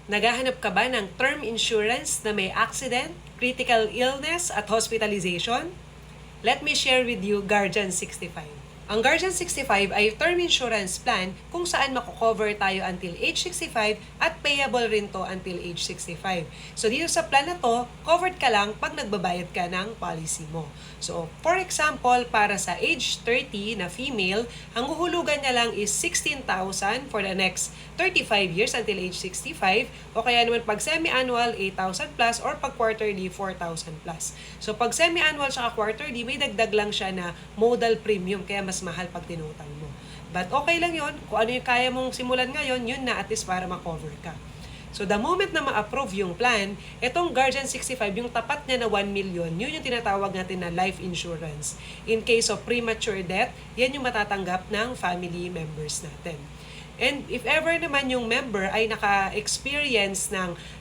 Naghahanap ka ba ng term insurance na may accident, critical illness at hospitalization? Let me share with you Guardian 65. Ang Guardian 65 ay term insurance plan kung saan mako-cover tayo until age 65 at payable rin to until age 65. So dito sa plan na to, covered ka lang pag nagbabayad ka ng policy mo. So for example, para sa age 30 na female, ang huhulugan niya lang is 16,000 for the next 35 years until age 65, o kaya naman pag semi-annual 8,000 plus or pag quarterly 4,000 plus. So pag semi-annual saka quarterly, may dagdag lang siya na modal premium kaya mas mahal pag tinutan mo. But okay lang yon, kung ano yung kaya mong simulan ngayon, yun na at least para ma-cover ka. So the moment na ma-approve yung plan, itong Guardian 65, yung tapat niya na 1 million, yun yung tinatawag natin na life insurance. In case of premature death, yan yung matatanggap ng family members natin. And if ever naman yung member ay naka-experience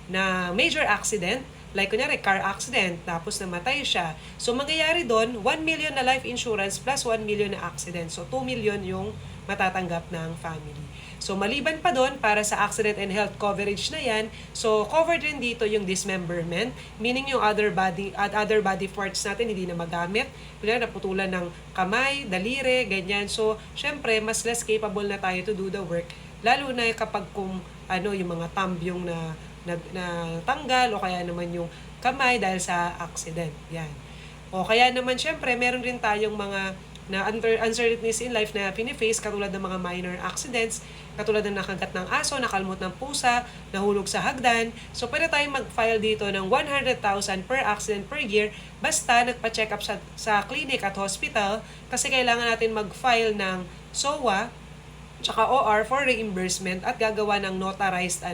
na major accident, like kunyari car accident, tapos namatay siya, so mangyayari doon, 1 million na life insurance plus 1 million na accident. So 2 million yung matatanggap ng family. So maliban pa doon, para sa accident and health coverage na yan, so covered rin dito yung dismemberment, meaning yung other body parts natin hindi na magamit. Kunyari naputulan ng kamay, daliri, ganyan. So syempre, mas less capable na tayo to do the work, lalo na kapag kung yung mga thumb yung na tanggal o kaya naman yung kamay dahil sa accident. Yan. O kaya naman syempre, meron rin tayong mga na uncertainties in life na piniface, katulad ng mga minor accidents, katulad ng nakagat ng aso, nakalmot ng pusa, nahulog sa hagdan. So pwede tayong mag-file dito ng 100,000 per accident per year basta nagpa-check up sa clinic at hospital, kasi kailangan natin mag-file ng SOA tsaka OR for reimbursement at gagawa ng notarized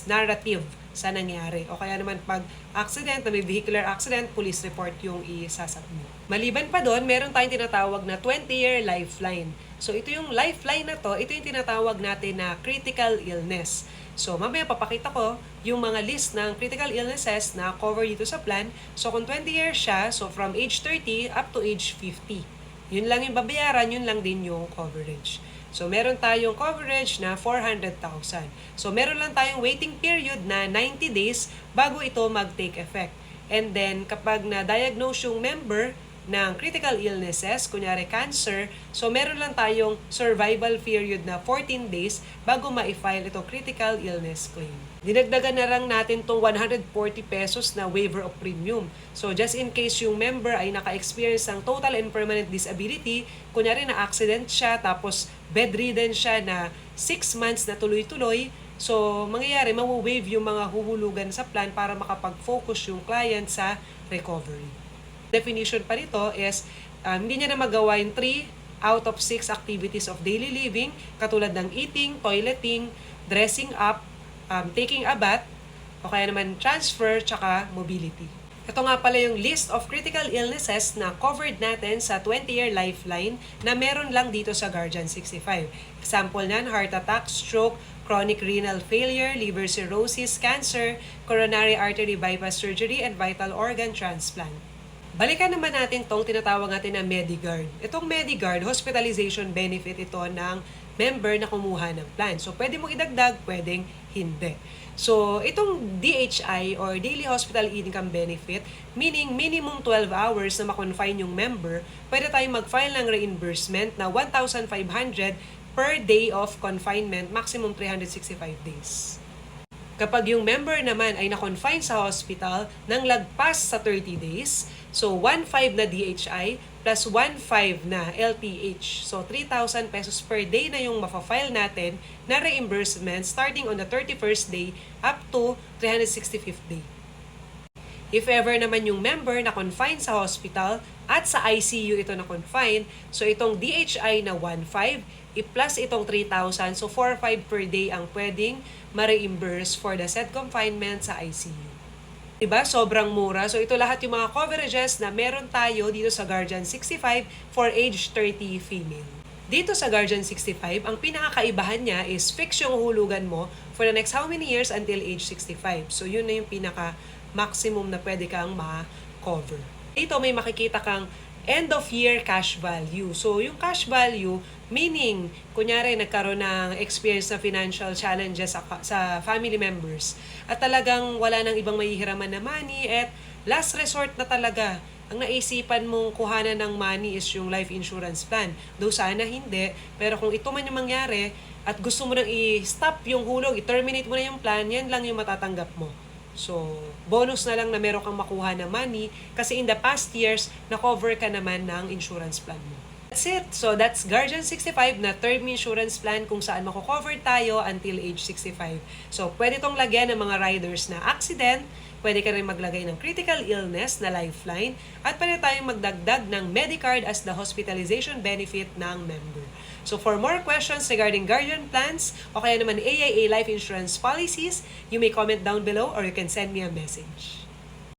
narrative sa nangyari. O kaya naman pag accident, na may vehicular accident, police report yung isasubmit. Maliban pa doon, meron tayong tinatawag na 20-year lifeline. So ito yung lifeline na to, ito yung tinatawag natin na critical illness. So mamaya papakita ko yung mga list ng critical illnesses na cover dito sa plan. So kung 20 years siya, so from age 30 up to age 50. Yun lang yung babayaran, yun lang din yung coverage. So, meron tayong coverage na 400,000. So, meron lang tayong waiting period na 90 days bago ito mag-take effect. And then, kapag na-diagnose yung member ng critical illnesses, kunyari cancer, so meron lang tayong survival period na 14 days bago ma-file ito critical illness claim. Dinagdagan na lang natin tong 140 pesos na waiver of premium. So just in case yung member ay naka-experience ng total and permanent disability, kunyari na accident siya tapos bedridden siya na 6 months na tuloy-tuloy, so mangyayari, mawu-waive yung mga huhulugan sa plan para makapag-focus yung client sa recovery. Definition pa nito is hindi niya na magawa yung 3 out of 6 activities of daily living, katulad ng eating, toileting, dressing up, taking a bath, o kaya naman transfer, tsaka mobility. Ito nga pala yung list of critical illnesses na covered natin sa 20-year lifeline na meron lang dito sa Guardian 65. Example nan, heart attack, stroke, chronic renal failure, liver cirrhosis, cancer, coronary artery bypass surgery, and vital organ transplant. Balikan naman natin tong tinatawag natin na Medigard. Itong Medigard, hospitalization benefit ito ng member na kumuha ng plan. So, pwede mong idagdag, pwedeng hindi. So, itong DHI or Daily Hospital Income Benefit, meaning minimum 12 hours na makonfine yung member, pwede tayong mag-file ng reimbursement na 1,500 per day of confinement, maximum 365 days. Kapag yung member naman ay na-confine sa hospital nang lagpas sa 30 days, so 1,500 na DHI plus 1,500 na LTH. So 3,000 pesos per day na yung mafa-file natin na reimbursement starting on the 31st day up to 365th day. If ever naman yung member na confine sa hospital at sa ICU ito na confine, so itong DHI na 1,500 i-plus itong 3,000, so 4,500 per day ang pwedeng ma-reimburse for the said confinement sa ICU. Diba? Sobrang mura. So ito lahat yung mga coverages na meron tayo dito sa Guardian 65 for age 30 female. Dito sa Guardian 65, ang pinakakaibahan niya is fix yung hulugan mo for the next how many years until age 65. So yun na yung pinaka-maximum na pwede kang ma-cover. Dito may makikita kang end of year cash value. So yung cash value, meaning, kunyari nagkaroon ng experience na financial challenges sa family members at talagang wala nang ibang mahihiraman na money at last resort na talaga ang naisipan mong kuhanan ng money is yung life insurance plan. Though sana hindi, pero kung ito man yung mangyari at gusto mo nang i-stop yung hulog, i-terminate mo na yung plan, yan lang yung matatanggap mo. So, bonus na lang na meron kang makuha na money kasi in the past years, na-cover ka naman ng insurance plan mo. That's it. So, that's Guardian 65 na term insurance plan kung saan mako-cover tayo until age 65. So, pwede tong lagyan ng mga riders na accident, pwede ka rin maglagay ng critical illness na lifeline, at pwede tayong magdagdag ng Medicard as the hospitalization benefit ng member. So for more questions regarding Guardian plans o kaya naman AIA life insurance policies, you may comment down below or you can send me a message.